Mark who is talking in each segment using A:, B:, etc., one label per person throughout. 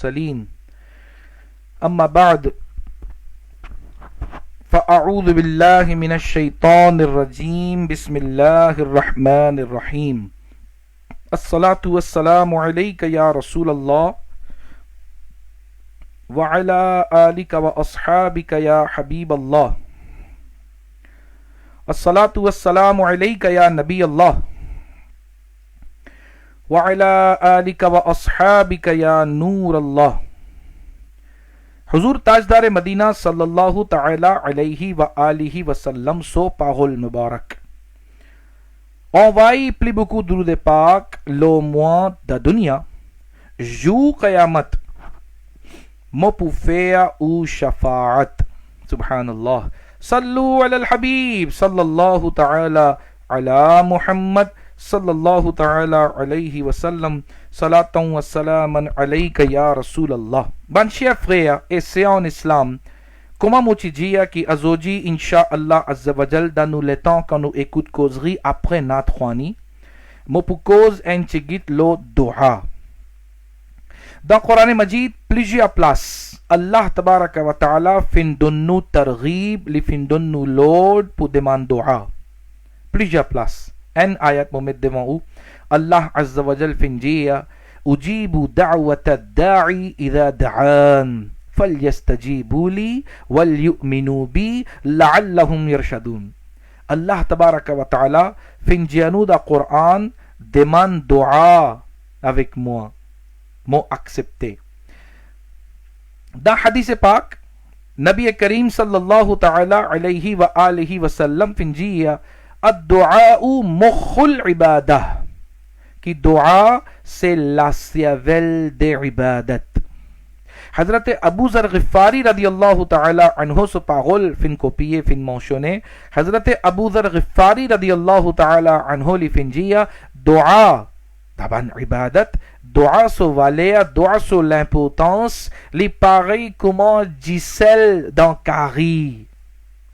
A: سليم أما بعد فأعوذ بالله من الشيطان الرجيم بسم الله الرحمن الرحيم الصلاة والسلام عليك يا رسول الله وعلى آلك وأصحابك يا حبيب الله الصلاة والسلام عليك يا نبي الله وعلى آلك وأصحابك يا نور الله हुजूर ताजदार मदीना सल्लल्लाहु ta'ala alayhi wa alihi wa sallam sua parole mubarak. Envoie plus beaucoup de route de Pâques, le mois de dunya, jour Qayamat, mo pour faire ou shafa'at. Subhanallah. Sallu ala al-habib sallallahu ta'ala ala Muhammad sallallahu ta'ala alayhi wa sallam. Salatan wa salaman alayka ya Rasulallah. Ban chers frères et sœurs en islam, comment motidia qui azoji insha'Allah azzawajal dans nous le temps quand nous écoute causerie après natrwani, mo pour cause en chigit lo dua. Dans Coran Majid, plusieurs places, Allah tabaraka wa ta'ala fin donne targhib li fin donne l'ordre pour demander dua. Plusieurs places. En ayat mo met devant vous, Allah azza wa jal fin jiya ujibu da'wata da'i idha da'an falyastajibu li wal yu'minu bi la'allahum yarshadun. Allah tabaraka wa ta'ala fin jianou da Qur'an demande dua avec moi, m'ont accepté. Dans hadith pak Nabi Karim sallallahu ta'ala alayhi wa alihi wa sallam fin jiya ad-du'a'u mukhul ibadah, कि दुआ से la cervelle des ibadat. Hazrat Abu Zar Ghifari radiyallahu ta'ala anhu se parole fin copier fin mentionné. Hazrat Abu Zar Ghifari radiyallahu ta'ala anhu li fin jiya dua taban ibadat, dua so valeur, dua so l'importance, li pareil comment giselle dans Kari.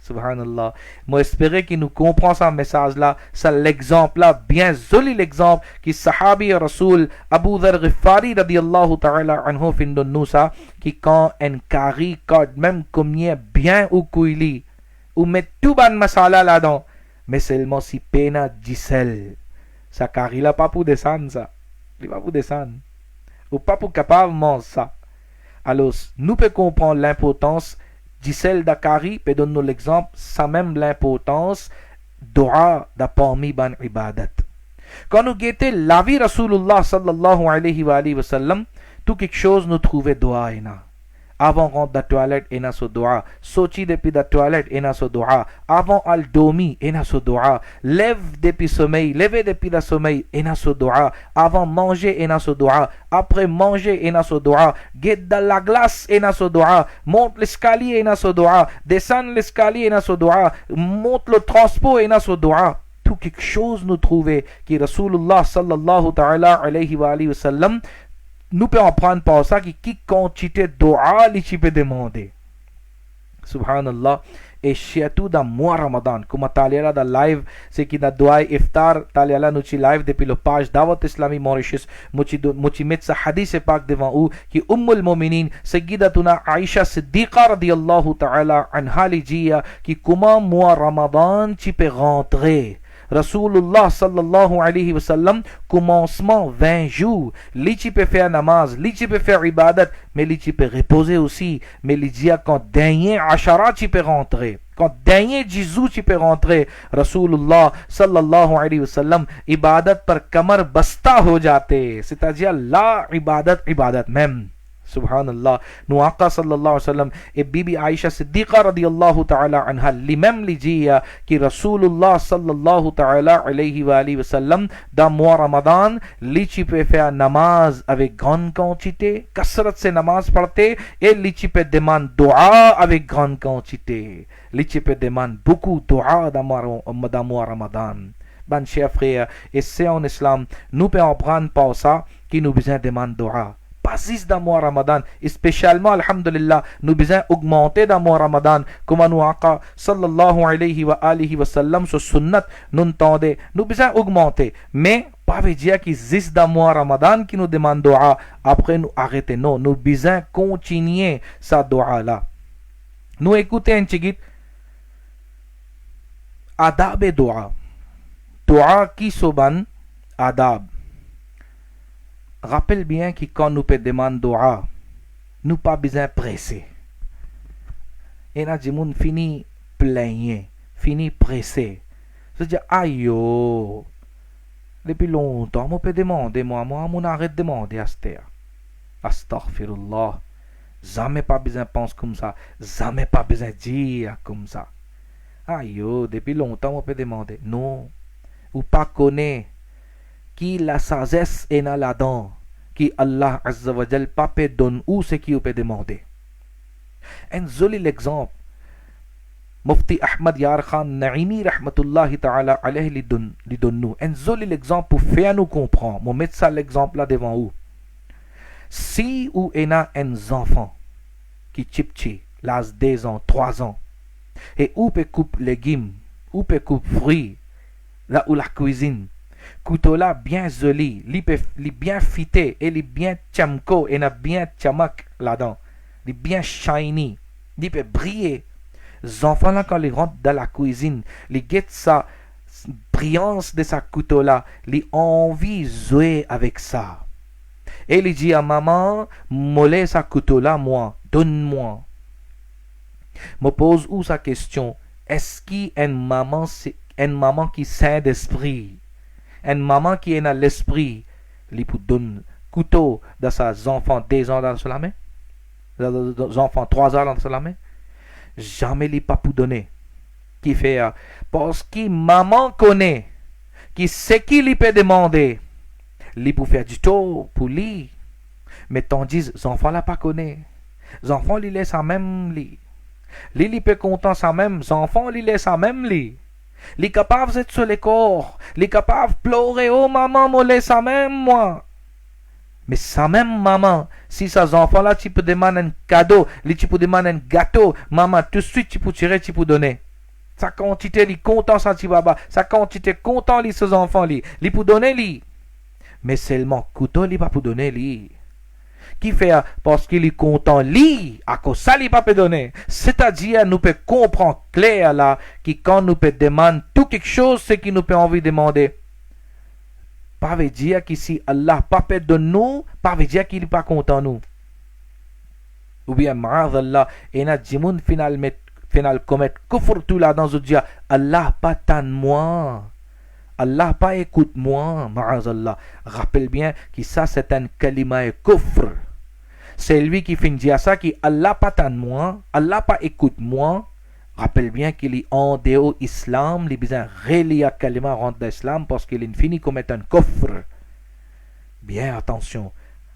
A: Subhanallah. Moi espérer qu'il nous comprend ce message-là. C'est l'exemple-là, bien joli l'exemple, qui sahabi Rasoul Abu Dhar Ghifari radiyallahu ta'ala anhu fin donne ça, qui quand un kari code même combien bien ou kuili, ou met tout ban masala là-dedans, mais seulement si pena gisel. Ça kari là pas pour descendre ça. Il pas pour descendre. Ou pas pour capable manger ça. Alors, nous pouvons comprendre l'importance Giselle Dakari peut donner l'exemple, ça même l'importance dua da parmi ban ibadat. Quand nous guettons la vie Rasulullah sallallahu alayhi wa sallam, tout quelque chose nous trouvait dua ena. Avant rentrer la toilette ena so dua, sortir depuis la toilette ena so dua, avant al dormir ena so dua, lever depuis le sommeil ena so dua, avant manger ena so dua, après manger ena so dua, get dans la glace ena so dua, monte l'escalier ena so dua, descend l'escalier ena so dua, monte le transport ena so dua. Tout quelque chose nous trouvait qui Rasulullah sallallahu ta'ala alayhi wa sallam nous pouvons prendre par ça qui quantité dua li ci peut demander. Subhanallah. Et surtout dans mois Ramadan, comme Taliala dans live, c'est qui dans doa iftar, Taliala nous ci live depuis le page Dawat Islami Mauritius, muchi met sa hadith pak devant vous, qui Ummul Mominin, Sayyidatuna Aisha Siddiqa radiyallahu ta'ala anha li jiya, qui comment mois Ramadan ci peut rentrer. Rasulullah sallallahu alayhi wa sallam, commencement 20 jours, li ci peut faire namaz, li ci peut faire ibadat, mais li ci peut reposer aussi, mais li dit quand dernier ashara ci peut rentrer, quand dernier Jésus ci peut rentrer, Rasulullah sallallahu alayhi wa sallam, ibadat par kamar basta ho jate, c'est-à-dire la ibadat même. Subhanallah. Nous Aqa sallallahu alayhi wa sallam et Bibi Aisha Siddiqa radiyallahu ta'ala anha li même li jiya ki Rasulullah sallallahu ta'ala alayhi wa sallam dans mois Ramadan li ci peut faire namaz avec grande quantité, kasrat se namaz pढ़ते et li ci peut demander dua avec grande quantité. Li ci peut demander beaucoup dua dans mois Ramadan. Ban chers frères et sœurs en islam, nous pouvons prendre par ça qui nous besoin demander dua. Pas juste dans le mois Ramadan, et spécialement, alhamdulillah, nous besoin augmenter dans le mois Ramadan, comme nous Aqa sallallahu alayhi wa alihi wa sallam, ce sunnat, nous entendons, nous besoin augmenter. Mais Pas veut dire qu'il existe dans mois Ramadan qui nous demande dua, après nous arrêter. Non, nous besoin continuer sa dua là. Nous écoutons un petit adab et dua. Dua qui soban adab. Rappelle bien que quand nous peut demander dua, nous pas besoin presser. Et là, du monde fini plaigner, fini pressé. C'est-à-dire, aïe, depuis longtemps, je peux demander, moi, on arrête de demander à cette terre. Astaghfirullah. Jamais pas besoin de penser comme ça. Jamais pas besoin de dire comme ça. Aïe, depuis longtemps, on peut demander. Non. Ou pas connaître qui la sagesse est dans la dent. Qui Allah Azza wa Jal pas peut donner ou ce qui peut demander. Un joli exemple. Mufti Ahmad Yar Khan Naimi rahmatullahi ta'ala alayhi li donne nous. Un joli exemple pour faire nous comprendre. Je vais mettre ça l'exemple là devant vous. Si vous avez un enfant qui chipchi, l'âge 2 ans, 3 ans, et ou peut couper légumes, ou peut couper fruits, là où la cuisine, couteau là bien joli, li bien fité, et li bien chamko, et na bien chamak là-dedans, li bien shiny, li peut briller. Les enfants là quand ils rentrent dans la cuisine, ils guettent sa brillance de sa couteau là, ils ont envie de jouer avec ça. Et il dit à maman, mollet sa couteau là, moi, donne-moi. Me pose où sa question, est-ce qu'il y a une maman qui saint d'esprit, une maman qui est dans l'esprit, lui pour donner couteau dans ses enfants 2 ans dans la main, dans ses enfants 3 ans dans la main, jamais lui pas pour donner. Qui fait, parce que maman connaît, qui sait qui lui peut demander, lui pour faire du tort pour lui. Mais tandis les enfants là pas connaît. Les enfants lui laissent à même lui. Lui peut content ça même, les enfants lui laissent à même lui. Les capables d'être sur les corps, les capables de pleurer, oh maman, me laisse à même moi. Mais ça même maman, si ces enfants là tu peux demander un cadeau, tu peux demander un gâteau, maman tout de suite tu peux tirer, tu peux donner. Sa quantité li content ça ti baba, sa quantité content li ces enfants li pour donner li. Mais seulement couteau li pas pour donner li. Qui fait parce qu'il est content li à cause ça li pas peut donner. C'est-à-dire nous peut comprendre clair là que quand nous peut demander tout quelque chose ce qui nous peut envie demander. Pas veut dire que si Allah pas peut donner nous, pas veut dire qu'il n'est pas content nous. Ou bien ma'adallah et na jimoun final commettre kufr tout là dans ce dia Allah pas tant moi. Allah pas écoute moi, ma'azallah. Rappelle bien que ça c'est un kalima et kufr. C'est lui qui finit dire ça, qui Allah pas tant moi, Allah pas écoute moi. Rappelle bien qu'il est en dehors islam, il besoin relier kalima rentre dans l'islam parce qu'il est fini comme un kufr. Bien attention,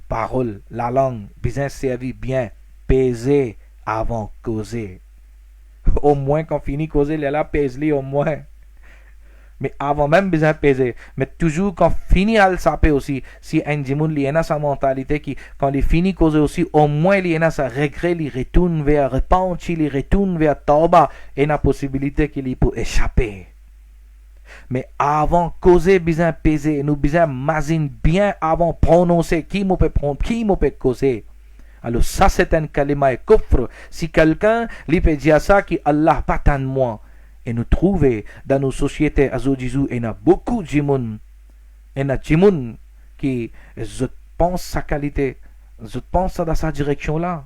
A: parole, la langue, besoin servir bien, peser avant causer. Au moins quand finit causer, il a pèse-li au moins. Mais avant même besoin peser. Mais toujours quand finit à le saper aussi, si un djimoun li a sa mentalité qui, quand il finit causer aussi, au moins il a sa regret, il retourne vers repentir, il retourne vers tauba, et la possibilité qu'il peut échapper. Mais avant causer, besoin peser, nous besoin mazine bien avant prononcer qui me peut prendre, qui me peut causer. Alors ça c'est un kalima et kufr. Si quelqu'un lui peut dire ça, qui Allah pas tant moi. Et nous trouvons dans nos sociétés à Zodizou, il y a beaucoup de gens, il y a des gens qui pensent sa qualité, ils pensent dans sa direction là.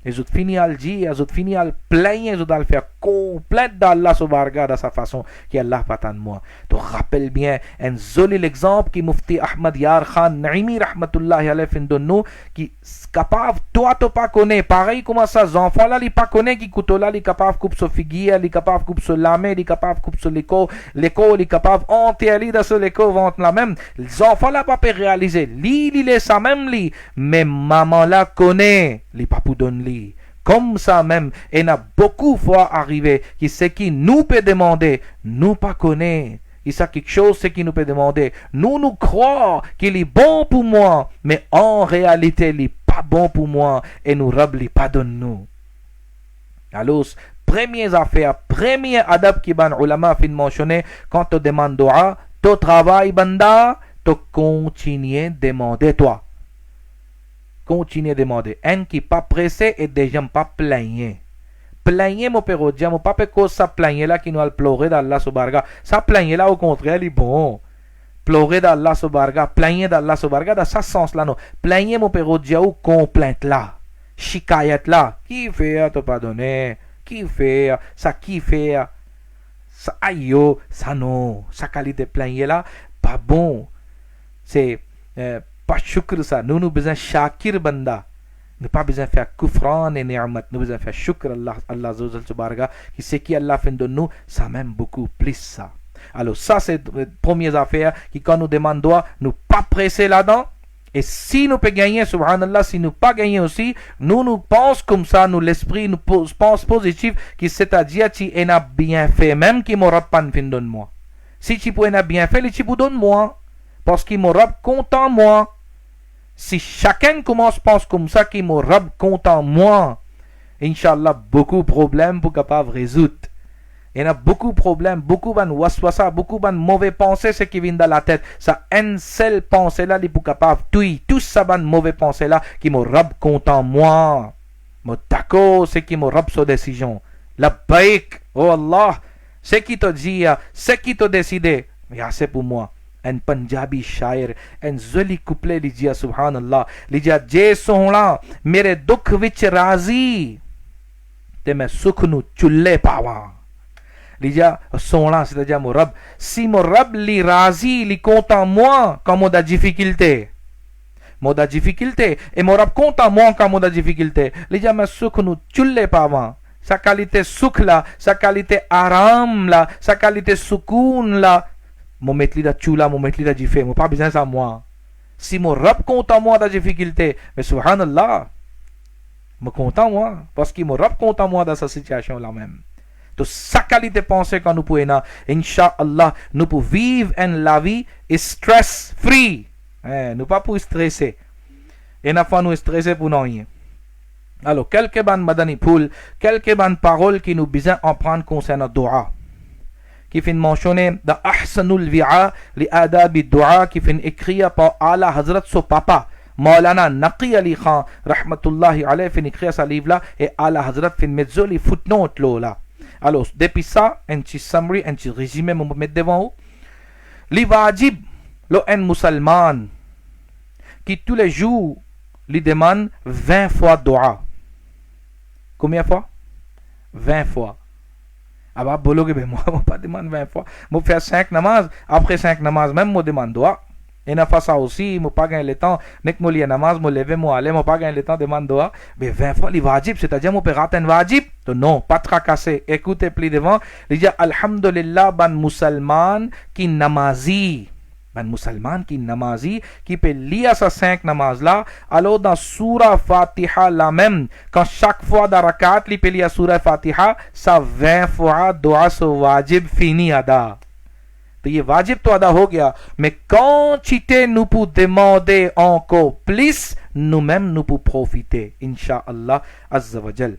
A: Ils ont fini à le dire, ils ont fini à le plaindre, ils ont le faire complète d'Allah subhanahu de sa façon qui Allah pas tant de moi. Donc rappelle bien un joli exemple qui Mufti Ahmad Yar Khan Naimi rahmatullahi alayhi fin donne qui capable toi tu pas connais pareil comme ça les enfants là ils pas connais qui couteau là ils capable coupe sur figuier, ils capable coupe sur la main, ils capable coupe sur l'écho ils capable enterrer dans ce l'écho vente la même. Les enfants là pas peut réaliser, il est ça même li, mais maman là connaît, il pas pour donner. Comme ça même, il y a beaucoup de fois arrivé que ce qui nous peut demander, nous pas connaît. Il y a quelque chose ce qui nous peut demander. Nous croyons qu'il est bon pour moi, mais en réalité, il n'est pas bon pour moi et nous rabli pas de nous. Alors, première affaire, premier adab qui ban ulama fin mentionné quand on demande dua, ton travail banda, तो continuez demander toi. Continuez demander. En qui pas pressé et déjà pas plaigner. Plaigner mon père Dieu, mon papa cause ça plaigner là qui nous a pleuré d'Allah subhanahu. Ça plaigner là au contraire, il est bon. Pleurer d'Allah subhanahu, plaigner d'Allah subhanahu dans ce sens là non. Plaigner mon père Dieu ou complainte là. Shikayat là. Qui fait te pardonner? Qui fait ça qui fait ça aïe ça non. Sa qualité plaigner là pas bon. C'est pas shukr ça. Nous besoin shakir banda. Nous pas besoin faire kufran et ni'mat. Nous besoin faire shukr Allah subhanahu qui c'est qui Allah fait de nous, ça m'aime beaucoup plus ça. Alors ça c'est la première affaire qui quand nous demandons, nous pas presser là-dedans. Et si nous pouvons gagner, subhanallah, si nous pas gagner aussi, nous pensons comme ça, nous l'esprit, nous pense positif, qui c'est-à-dire tu en as bien fait, même qui m'aura pas fin donne-moi. Si tu peux en as bien fait, tu peux donne-moi. Parce qu'il m'aura content moi. Si chacun commence pense comme ça, qu'il m'aura content moi, Inch'Allah, beaucoup de problèmes pour capable résoudre. Il y a beaucoup de problèmes, beaucoup de waswasa, beaucoup de mauvaises pensées, ce qui vient dans la tête. Ça, une seule pensée là, il est capable tout ça, de mauvaises pensées là, qui me rab content moi. Moi, d'accord, c'est qui me rab sa décision. La baik, oh Allah, c'est qui te dit, c'est qui te décidé. C'est pour moi. Un Punjabi shair, un joli couplet, il dit, subhanallah, il dit, je son là, mere dukh vich razi, te me sukh nu chulle pawa. Lidia son là, c'est-à-dire mon Rab. Si mon Rab li razi, li content moi quand mon da difficulté. Mon da difficulté. Et mon Rab content moi quand mon da difficulté. Lidia me souk nous tulle pas avant. Sa qualité souk là, sa qualité aram là, sa qualité soukoun là. Mon metli da chula, mon metli da diffé. Mon pas besoin ça moi. Si mon Rab content moi da difficulté. Mais subhanallah. Me content moi. Parce que mon Rab content moi dans sa situation là même. Donc, sa qualité de pensée quand nous pouvons, Inch'Allah, nous pouvons vivre la vie stress-free. Nous pas pour stresser. Et nous pas nous stresser pour rien. Alors, quelques bandes madani poul, quelques bandes paroles qui nous besoin en prendre concernant dua. Qui fin mentionner dans Ahsanul Vi'a, li adabi dua, qui fin écrire par Allah Hazrat so papa. Maulana Naqi Ali Khan, rahmatullahi alayhi, fin écrire sa livre là, et Allah Hazrat fin mettre les footnotes là. Alors, depuis ça, un petit summary, un petit résumé, je vais mettre devant vous. Les wajib, un musulman, qui tous les jours, lui demande 20 fois dua. Combien de fois? 20 fois. Ah bah, moi, je ne pas demander 20 fois. Je vais faire 5 namaz. Après 5 namaz, même, je demande dua. Et na ça aussi, je pas gagner le temps. Nek mo liye namaz, mo lever, mo aller, mo pas gagner le temps de demander doa. Mais 20 fois, les wajib, c'est-à-dire, mo peut rater un wajib. Donc non, pas tracasser. Écoutez plus devant. Il dit, alhamdulillah, ban musulman qui namazi. Ban musulman qui namazi, qui peut lire ces 5 namaz là. Alors dans surah Fatiha la même, quand chaque fois dans rakat, il peut lire surah Fatiha, ça 20 fois doa so wajib fini ada. तो ये वाजिब तो अदा हो गया mais quantité nous pour demander encore plus nous-mêmes nous pour profiter incha'Allah azza wa jal.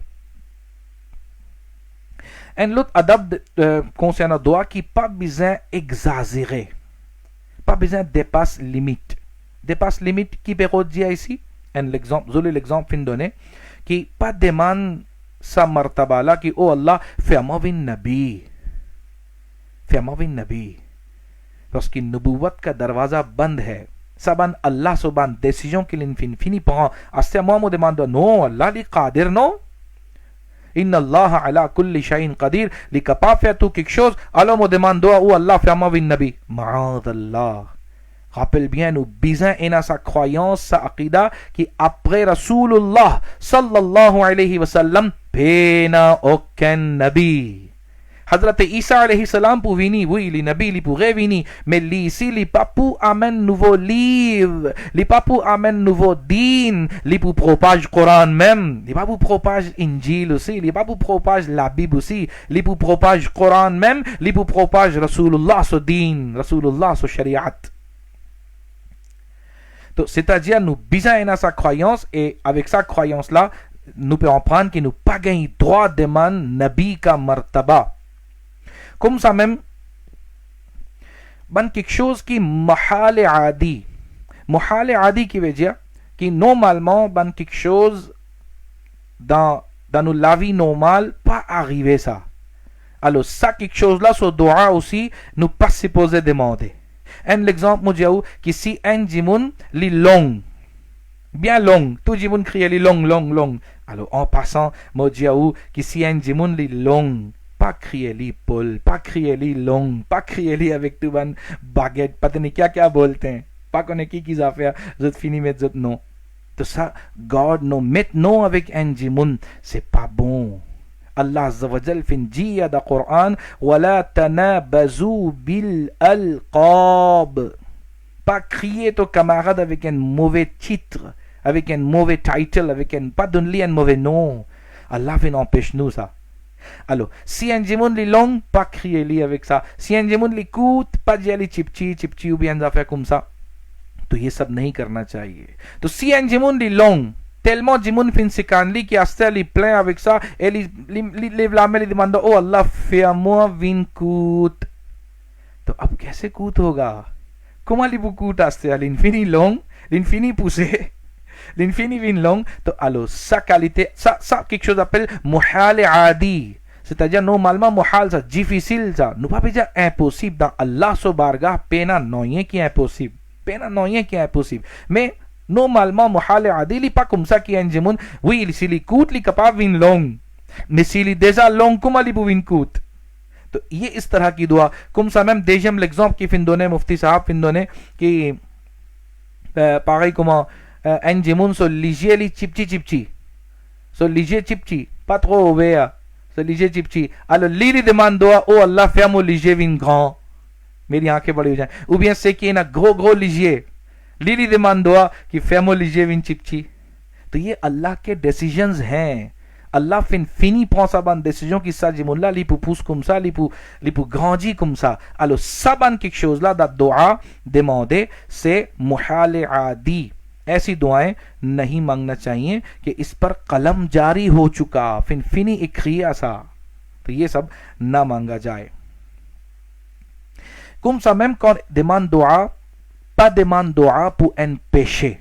A: Un autre adab concernant doa qui pas besoin exagérer, pas besoin dépasse limite qui peut dire ici un exemple, l'exemple fin donné qui pas demande sa martaba là qui oh Allah fais-moi vin nabi parce que nubuwat ka darwaza band hai saban Allah subhan décision qu'il fini prend assez moi me demande non Allah li qadir non inna Allah ala kulli shay'in qadir li capable faire tout quelque chose alors me demande oh Allah fais-moi vin nabi ma'adallah. Rappelle bien, nous besoin en sa croyance, sa aqida, qui après Rasulullah sallallahu alayhi wa sallam, pena aucun nabi. Hazrat Isa alayhi salam pour venir, oui, les nabis, ils pourraient venir, mais ici, les pas pour amener nouveau livre, les pas pour amener nouveau din, les pour propage Coran même, les pas pour propage Injil aussi, les pas pour propage la Bible aussi, les pour propage Coran même, les pour propage Rasulullah so din, Rasulullah so shariat. Donc, c'est-à-dire, nous besoin de sa croyance, et avec sa croyance-là, nous pouvons prendre que nous pas gagner droit de man nabi ka martaba. Comme ça même, ban quelque chose qui mahal adi. Mahal adi qui veut dire que normalement ban quelque chose dans la vie normale pas arriver ça. Alors ça quelque chose là sur doa aussi nous pas supposé demander. Un exemple moi dis que si un jimoun li long bien long, tout jimoun crie li long long long. Alors en passant moi dis que si un jimoun li long, pas crier li Paul, pas crier li long, pas crier li avec tout ban baguette, pas tenir क्या बोलते pas connaître qui a fait, je finis mettre non. Tout ça God no met non avec un jimoun, c'est pas bon. Allah Azza wa Jal fin jiya da Quran wala tanabazu bil alqab. Pas crier ton camarade avec un mauvais titre, avec un mauvais title, avec un pas donner un mauvais nom. Allah fin empêche nous ça. Alors, si un jimoun li long, pas crier li avec ça. Si un jimoun li coûte, pas dire li chipchi ou bien affaire comme ça. तो ये सब नहीं करना चाहिए. तो si un jimoun li long, tellement jimoun fin sikanli qui a li plein avec ça et li lève la main, li demande oh Allah fais-moi vin coûte. तो अब कैसे कूट होगा? Comment li coûte aste l'infini long, l'infini poussé, l'infini vin long. तो alors sa qualité, ça quelque chose appelle muhal adi. C'est-à-dire normalement muhal ça difficile ça. Nous pas dire impossible dans Allah so bargah pena non est qui est impossible. Pena non est qui est impossible. Mais normalement muhal adi li pas comme ça qui un jimoun oui s'il écoute li capable vin long mais s'il est déjà long comment li pou vin coûte. तो ये इस तरह की दुआ comme ça même deuxième l'exemple qui fin donné mufti sahab fin donné कि pareil comment un jimoun so ligier li chipchi so ligier chipchi pas trop ouvert so ligier chipchi alors li demande doa oh Allah fais-moi ligier vin grand मेरी आंखें बड़ी हो जाए ou bien c'est कि ना gros ligier Lili demandoi कि fais-moi ligier vin chipchi. तो ये अल्लाह के decisions हैं. Allah fini prend sa bonne décision qui ça dit là li pou pousse comme ça li pou grandir comme ça. Alors ça bonne quelque chose là da dua demander c'est muhal adi. ऐसी दुआएं नहीं मांगना चाहिए कि इस पर कलम जारी हो चुका fini écrit ça. तो ये सब ना मांगा जाए. Comme ça même quand demande dua pas demande dua pour un péché.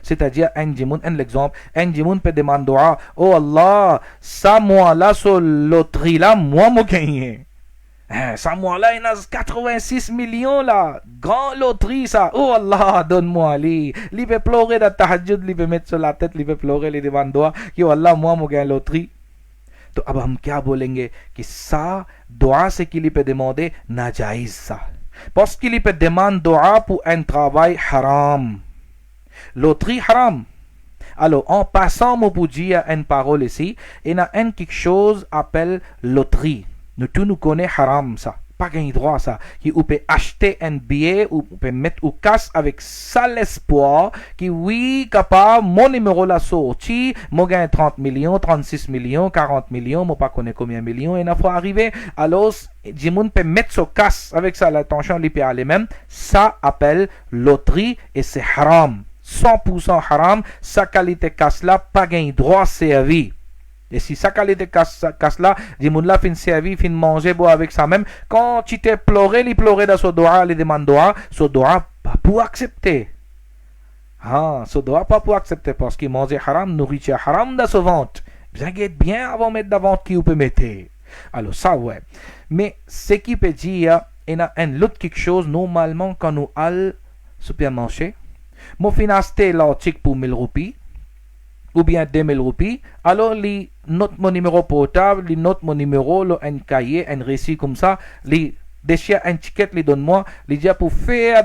A: C'est-à-dire un jimoun, un exemple, un jimoun peut demander dua, oh Allah, ça moi là sur loterie là, moi me gagné. Ça moi là, il y a 86 millions là, grand loterie ça. Oh Allah, donne-moi li peut pleurer dans tahajjud, li peut mettre sur la tête, li peut pleurer, li demande dua, कि oh Allah, moi me gagne loterie. तो अब हम क्या बोलेंगे कि सा दुआ से qu'il peut demander नाजायज ça. Parce qu'il peut demander dua pour un travail haram. Loterie haram. Alors, en passant, mon pour dire une parole ici, il y a quelque chose appelle loterie. Nous tous nous connaissons haram ça. Pas gain droit ça. Qui ou peut acheter un billet ou peut mettre au casse avec ça l'espoir que oui, capable, mon numéro la sorti, moi gagne 30 millions, 36 millions, 40 millions, moi pas connais combien de millions, et il faut arriver. Alors, Jimoun peut mettre son casse avec ça, l'attention, il peut aller même. Ça appelle loterie et c'est haram. 100% haram, sa qualité casse là, pas gain droit servi. Et si sa qualité casse là, Jimoun là fin servi, fin manger, boire avec ça même, quand tu t'es pleuré, il pleurait dans ce doigt, il demande doigt, ce doigt pas pour accepter. Ah, ce doigt pas pour accepter parce qu'il mangeait haram, nourriture haram dans ce ventre. Bien guette bien avant de mettre dans ventre qui vous peut mettre. Alors ça ouais. Mais ce qui peut dire, il y a un autre quelque chose, normalement quand nous allons supermarché, moi fin acheter l'article pour 1000 roupies, ou bien 2000 roupies, alors les note mon numéro portable, les note mon numéro, un cahier, un récit comme ça, les déchire un ticket, les donne-moi, les dire pour faire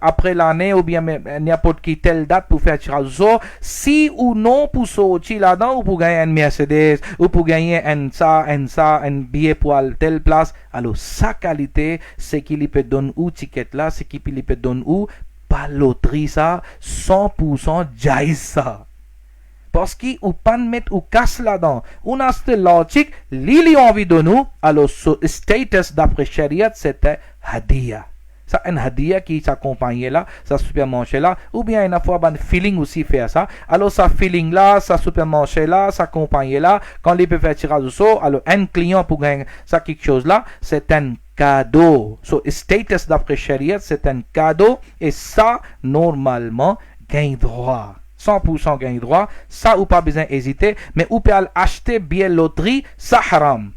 A: après l'année ou bien n'importe qui telle date pour faire tirage si ou non pour sortir là-dedans ou pour gagner un Mercedes ou pour gagner un billet pour aller telle place. Alors sa qualité, c'est qu'il peut donner ou ticket là, c'est qu'il peut donner ou pas loterie ça, 100% jaïs ça. Parce qu'il ou pas mettre ou casse là-dedans. On a ce logique, l'ili envie de nous, alors ce status d'après Shariat, c'était hadiya. Ça, un hadiya qui s'accompagne là, ça supermarché là, ou bien une fois, un feeling aussi faire ça. Alors, ça feeling là, ça supermarché là, ça accompagne là, quand il peut faire tirage au sort, alors un client pour gagner ça quelque chose là, c'est un cadeau. So, status d'après Sharia, c'est un cadeau. Et ça, normalement, gagne droit. 100% gagne droit. Ça, ou pas besoin d'hésiter. Mais ou peut acheter bien loterie, ça haram.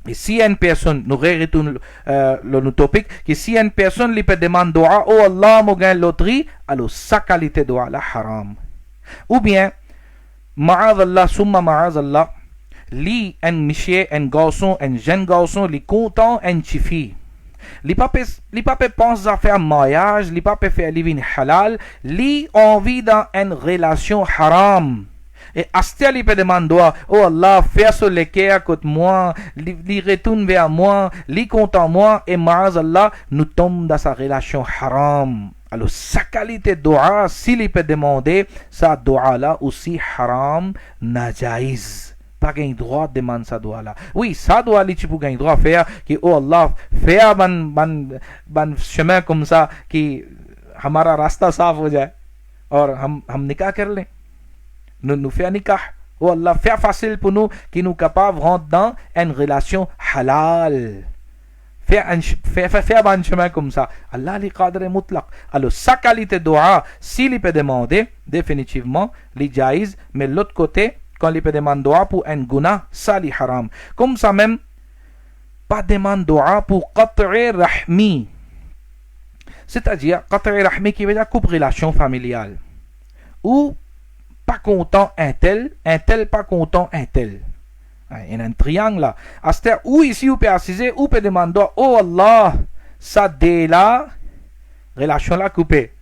A: Et si une personne, nous retournons le topic, que si une personne lui peut demander dua, oh Allah, moi gagne loterie, alors sa qualité de dua, la haram. Ou bien, ma'adallah, summa ma'adallah, li un monsieur, un garçon, un jeune garçon, li content, un chifi. Li pas pense à faire mariage, li pas faire living halal, li envie dans une relation haram. Et Astia lui peut demander, oh Allah, fais ce l'équerre contre moi, li retourne vers moi, li content moi, et ma'azallah, nous tombons dans sa relation haram. Alors, sa qualité de dua, s'il peut demander, sa dua là aussi haram, najaïz. Pas gain droit de demander sa dua là. Oui, sa dua là, tu peux gagner droit à faire, que oh Allah, fais ban chemin comme ça, कि हमारा रास्ता साफ हो जाए और हम निकाह कर लें. Nous faire nikah. Oh Allah, faire facile pour nous, qui nous capables de rentrer dans une relation halal. Faire un chemin comme ça. Allah li qadr est mutlaq. Alors, sa qualité de dua, s'il peut demander, définitivement, li jaïz, mais l'autre côté, quand il peut demander dua pour un guna, ça li haram. Comme ça même, pas demander dua pour qat'i rahmi. C'est-à-dire, qat'i rahmi qui veut dire coupe relation familiale. Ou pas content un tel pas content un tel. Il y a un triangle là. C'est-à-dire, ou ici, ou peut assiser, ou peut demander, oh Allah, ça dé là, relation là coupée.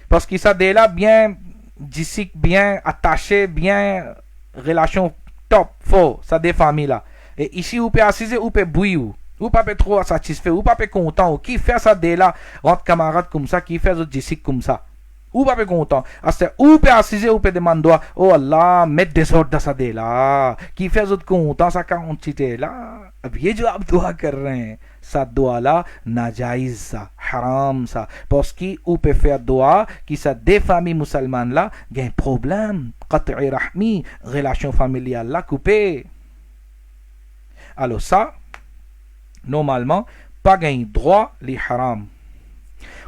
A: Parce que ça dé là, bien, d'ici, bien attaché, bien, relation top, fort, ça des familles là. Et ici, ou peut assiser, ou peut bouillir, ou pas peut trop satisfait, ou pas peut content, ou qui fait ça dé là, entre camarades comme ça, qui fait d'ici comme ça. Ou pas content. Ou peut assiser, ou peut demander, oh Allah, mettre des ordres dans ça dé là. Qui fait autre content, ça quantité là. अब ये जो आप दुआ कर रहे हैं, सा दुआ ला नाजायज सा, haram सा. Parce कि ou peut faire दुआ qui ça des familles musulmanes là, il y a un problème. قطع رحمي, relation familiale là coupée. Alors ça, normalement, pas gain droit les haram.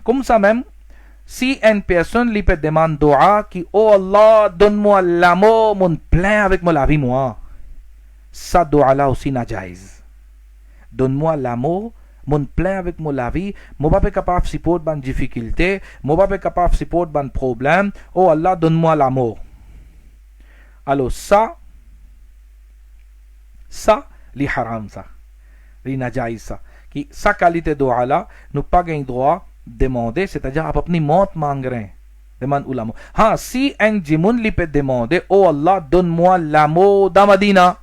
A: Comme ça même, si une personne lui peut demander dua qui oh Allah donne-moi l'amour mon plein avec moi la vie moi, ça dua là aussi najaïz. Donne-moi l'amour mon plein avec moi la vie, moi pas capable de supporter ban difficulté, moi pas capable de supporter ban problème, oh Allah donne-moi l'amour. Alors ça li haram ça, li najaïz ça, qui sa qualité dua là nous pas gain droit demander, c'est-à-dire आप अपनी मौत मांग रहे हैं, demande ulama. हाँ, si un jimun li peut demander, oh Allah, donne-moi l'amour dans Madina,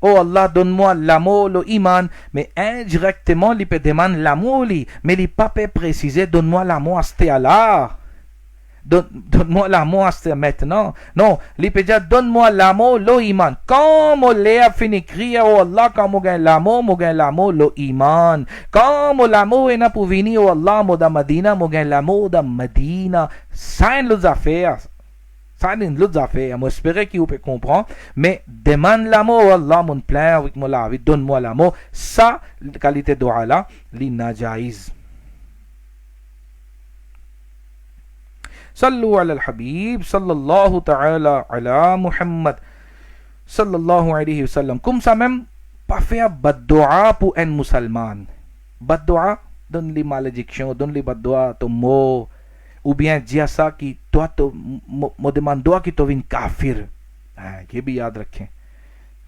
A: oh Allah, donne-moi l'amour, le iman, mais indirectement li peut demander l'amour li, mais li pas peut préciser, donne-moi l'amour à ce là. Donne-moi l'amour maintenant. Non, il peut dire donne-moi l'amour, le iman. Quand mon lèvre finit crier, oh Allah, quand mon gagne l'amour, le iman. Quand mon l'amour est là pour venir, oh Allah, mon da Madina, mon gagne l'amour da Madina. Ça, une autre affaire. Moi, j'espère qu'il peut comprendre. Mais demande l'amour, oh Allah, mon plein avec mon la vie, donne-moi l'amour. Ça, la qualité de dua là, l'inajaïs. صلوا على الحبيب صلى الله تعالى على محمد صلى الله عليه وسلم. Comme ça même, pas faire bad-dua pour un musulman. Bad-dua, donne-lui malédiction, donne-lui bad-dua, ton mot, ou bien dire ça qui toi, me demande dua qui tu viens kafir. ये भी याद रखें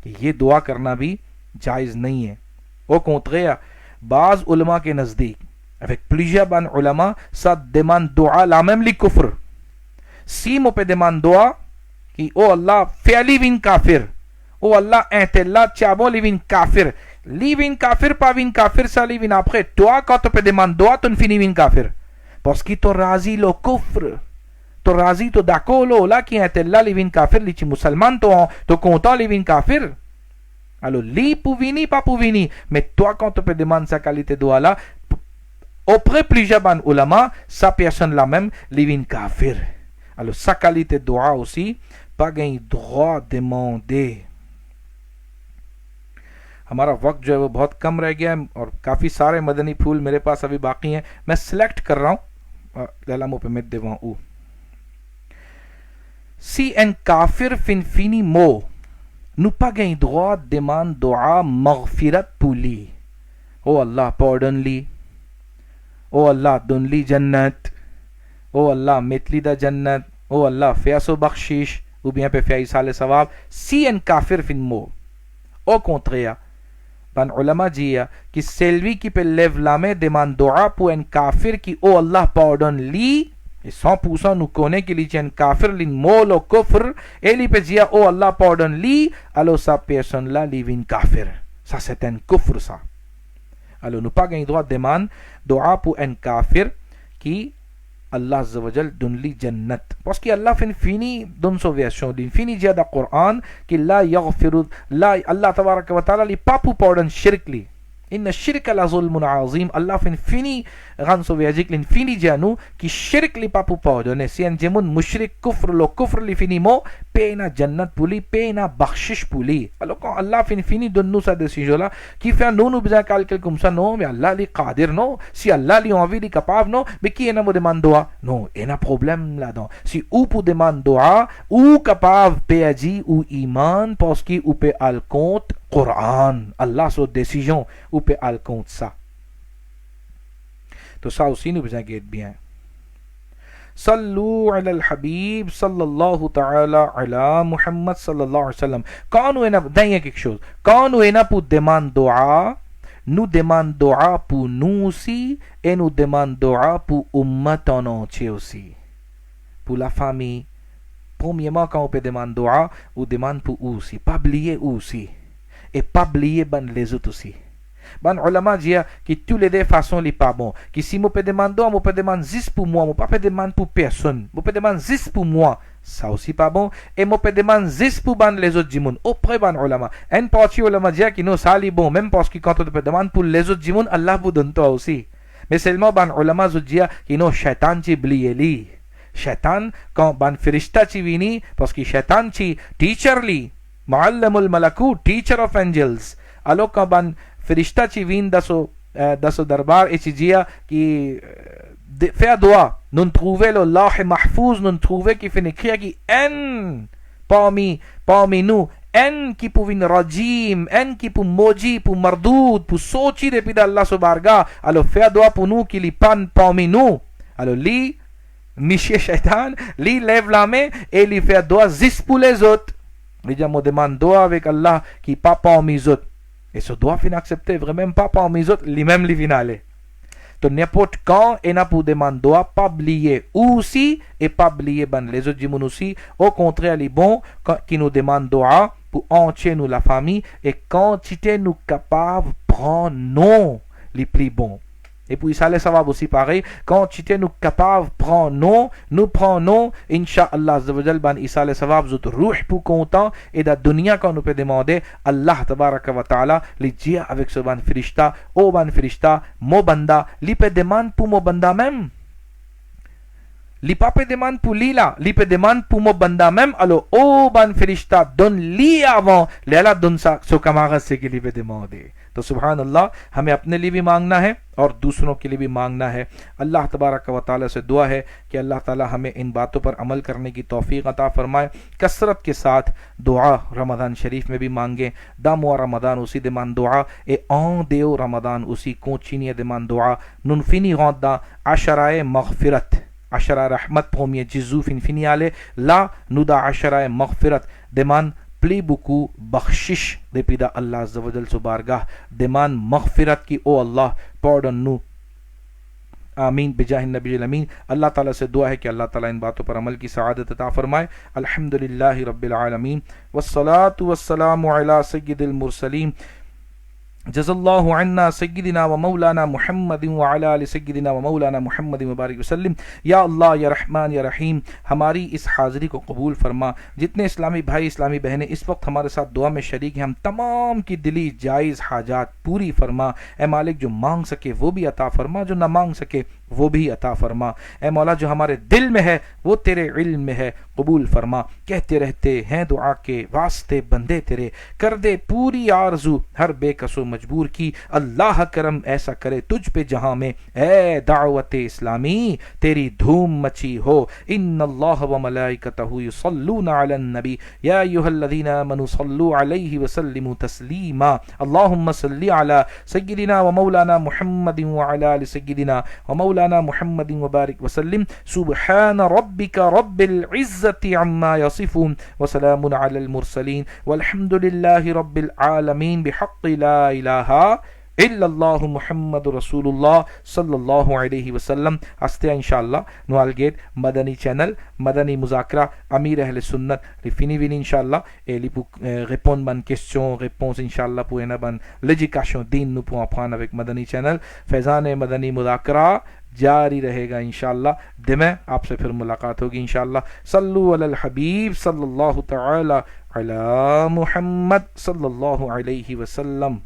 A: कि ये दुआ करना भी जायज़ नहीं है. Au contraire, बाज़ उलमा के नज़दीक, avec plusieurs ban ulama, ça demande dua la même li kufr. Si mo pe demande dua ki oh Allah fais living kafir, oh Allah intella tiabo living kafir, living kafir pas vin kafir, ça living après toi quand tu pe demande dua tu fini vin kafir parce que tu razi lo kufr, tu razi to d'accord lo là qui intella living kafir li chi musulman to content living kafir. Alors li pour vini pas pour vini, mais toi quand tu pe demande sa qualité dua là auprès plusieurs ban ulama, sa personne la même, living kafir. Alors, sa qualité de dua aussi, pas gain droit de demander. हमारा वक्त जो है वो बहुत कम रह गया है और काफ़ी सारे मदनी फूल मेरे पास अभी बाकी हैं, मैं सिलेक्ट कर रहा हूँ ललामो पे मत देवा ऊ सी एन काफिर फिनफिनी मो nous pas gain droit demande dua maghfirat puli. Oh Allah, pardon li. Oh Allah, don li jannat. Oh Allah, met li da jannat. Oh Allah, fais so bakhshish ou bien pe fais sale sawab. Si un kafir fin mo. Au contraire, ban ulama dit que celui qui peut lever la main demande dua pour un kafir qui oh Allah pardonne li. Et 100% nous connaît qu'il y a un kafir, l'in mol au kufr, et il peut dire, oh Allah pardonne li, alors sa personne là, il est un kafir. Ça c'est un kufr ça. Alors nous pas gain droit de demander dua pour un kafir qui Allah Azza wa Jal donne li jannat. Parce que Allah fait fini donne sa version, il finit dire dans le Coran qu'il la yaghfiru, la Allah tabaraka wa ta'ala li pas pour pardonner shirk li. Inna shirka la zulmun azim. Allah fin fini ran so viajik lin fini janu ki shirk li papu pardonne. Si un jemun mushrik kufr lo kufr li fini mo pena jannat puli pena bakhshish puli. Alors quand Allah fin fini donne nous sa décision là qui fait nous nous besoin calcul comme ça non mais Allah li qadir non. Si Allah li envie li capable non mais qui ena mo demande doa non ena problème là-dedans. Si ou pour demande doa ou capable péaji ou iman parce que ou pe al compte Quran, Allah sa décision ou peut al compte ça. तो ça aussi nous besoin guette bien. Sallu ala al-Habib sallallahu ta'ala ala Muhammad sallallahu alayhi wa sallam. Quand nous avons quelque chose, quand nous avons pour demander dua, nous demandons dua pour nous aussi et nous demandons dua pour ummat en entier aussi. Pour la famille. Premièrement, quand on peut demander dua, on demande pour eux aussi. Pas oublier eux aussi. Et pas oublier les autres aussi. Ban ulama dit que toutes les deux façons n'est pas bon. Que si je peux demander, je peux demander 10 pour moi, je ne peux pas demander pour personne. Je peux demander 10 pour moi. Ça aussi pas bon. Et je peux demander 10 pour les autres du monde. Auprès ban ulama. Une partie ulama dit que non, ça est bon. Même parce que quand on te demande pour les autres du monde, Allah vous donne toi aussi. Mais seulement ban ulama dit que non, shaitan ti oublié li. Shaitan, quand ban firishta ti vini, parce que shaitan ti teacher li. Muallamul Malakut, teacher of angels. Alors quand ban firishta ci vin da so darbar e ci dia ki fait doa non trouver le lawh mahfouz non trouver qui fait écrire qui en parmi nous en qui pour vin rajim en qui pour moji pour mardoud pour sochi depuis d'Allah subharga alors fait doa pour nous qui li pan parmi nous alors li Michel Shaitan li lève la main et li fait doa zis pour les autres. Il dit, me demande doa avec Allah qui pas parmi les autres. Et ce doit fin accepter vraiment pas parmi les autres, lui-même les finale. Donc n'importe quand, et n'a pour demander doa, pas oublier aussi, et pas oublier les autres gens aussi. Au contraire, les bons, qui nous demandent doa, pour entier nous la famille, et quantité nous capables, prendre non, les plus bons. Et puis ça va aussi pareil, quand tu es nous capable nous prenons, Inch'Allah, ban isa le savab zut ruh pour content, et dans la dunya quand nous peut demander, Allah tabaraka wa ta'ala, li dire avec ce ban firishta, oh ban firishta, mo banda, li peut demander pour mo banda même. Li pas peut demander pour li là, li peut demander pour mo banda même, alors oh ban firishta, donne li avant, li Allah donne ça, ce camarade c'est qu'il peut demander. तो सुभान अल्लाह हमें अपने लिए भी मांगना है और दूसरों के लिए भी मांगना है. अल्लाह तबारक व तआला से दुआ है कि अल्लाह ताला हमें इन बातों पर अमल करने की तौफीक अता फरमाए. कसरत के साथ दुआ रमज़ान शरीफ में भी मांगे. दामुआ रमज़ान उसी दमान दुआ ए ऑन देव रमज़ान उसी कोचिनी दमान दुआ नुनफिनी गौदा अशराए मगफिरत अशरा रहमत premier Jésus fin finale là nous da ashara maghfirat demande plie beaucoup bakhshish depuis da Allah azza wa jal subargah demande maghfirat ki oh Allah pardon nous आमीन बिजाह नबी अमीन. अल्लाह ताला से दुआ है कि अल्लाह ताला इन बातों पर अमल की सआदत अता फरमाए. अल्हम्दुलिल्लाहि रब्बिल आलमीन वस्सलातु वस्सलामु अला सय्यिदिल मुरसलीन जज़ल्लाहु अन्ना सय्यिदिना व मौलाना मुहम्मदिन व अला आलि सय्यिदिना व मौलाना मुहम्मदिन व बारिक वसल्लम। या अल्लाह या रहमान या रहीम, हमारी इस हाज़िरी को कबूल फरमा। जितने इस्लामी भाई इस्लामी बहनें इस वक्त हमारे साथ दुआ में शरीक हैं, हम तमाम की दिली जायज़ हाजात पूरी फरमा। ए मालिक, जो मांग सके वो भी अता फरमा, जो ना मांग सके वो भी अता फरमा। ए मौला, जो हमारे दिल में है वो तेरे इल्म में है, कबूल फरमा। कहते रहते हैं दुआ के वास्ते बंदे तेरे, कर दे पूरी आरजू हर बेकसो मजबूर की। अल्लाह करम ऐसा करे तुझ पे जहां में, ए दावत इस्लामी तेरी धूम मची हो। इन्नल्लाह व मलाइकतहु युसल्लूना अलन नबी या अय्युहल्लज़ीना आमनू सल्लू अलैहि व सल्लिमू तस्लीमा। अल्लाहुम्मा सल्लि अला सय्यिदिना व मौलाना मुहम्मदिन व अला आलि सय्यिदिना व मौलाना मुहम्मदिन व बारिक वसल्लिम। सुब्हान रब्बिका रब्बिल इज़्ज़ति अम्मा यसिफून व सलामुन अलल मुरसलीन वल्हम्दुलिल्लाहि रब्बिल आलमीन बिहक़्क़ि ला इलाहा इल्लल्लाहु मुहम्मदुर रसूलुल्लाह सल्लल्लाहु अलैहि वसल्लम। हस्ते इंशाअल्लाह no algate madani channel madani muzakra amir ahle sunnat rifini vini inshallah ele pour répondre ban question réponse inshallah pour ena ban l'éducation din nous pour apprendre avec madani channel Faizan मदनी मुज़ाकरा जारी रहेगा इंशाअल्लाह। दिमे आपसे फिर मुलाकात होगी इंशाअल्लाह। सल्लु अलल हबीब सल्लल्लाहु तआला अला मुहम्मद सल्लल्लाहु अलैहि वसल्लम।